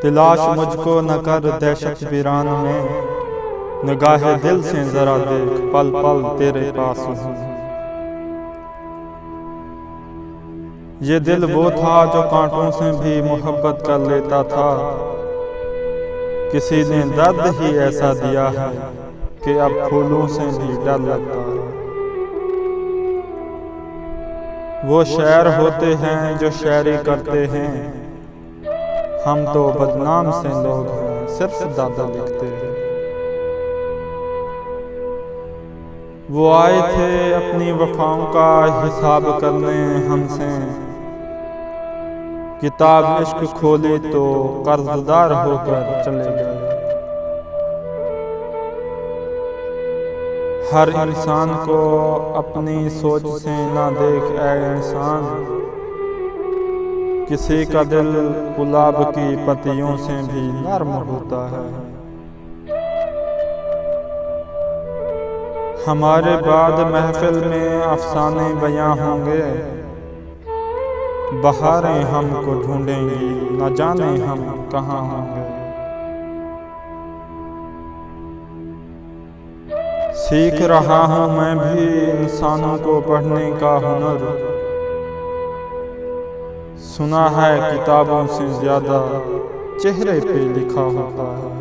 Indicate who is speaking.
Speaker 1: तलाश मुझको न कर दहशत वीरान में, निगाह दिल से जरा देख पल पल तेरे पास हूँ। ये दिल वो था जो कांटों से भी मोहब्बत कर लेता था, किसी ने दर्द ही ऐसा दिया है कि अब फूलों से भी डर लगता है। वो शायर होते हैं जो शायरी करते हैं, हम तो बदनाम से लोग हैं सिर्फ ज़्यादा लिखते हैं। वो आए थे अपनी वफाओं का हिसाब करने हमसे, किताब इश्क खोली तो कर्जदार होकर चले गए। हर इंसान को अपनी सोच से ना देख ऐ इंसान, किसी का दिल गुलाब की पत्तियों से भी नर्म होता है। हमारे बाद महफिल में अफसाने बयां होंगे, बहारें हमको ढूंढेंगी न जाने हम कहाँ होंगे। सीख रहा हूँ मैं भी इंसानों को पढ़ने का हुनर, सुना है किताबों से ज्यादा चेहरे पे लिखा होता है।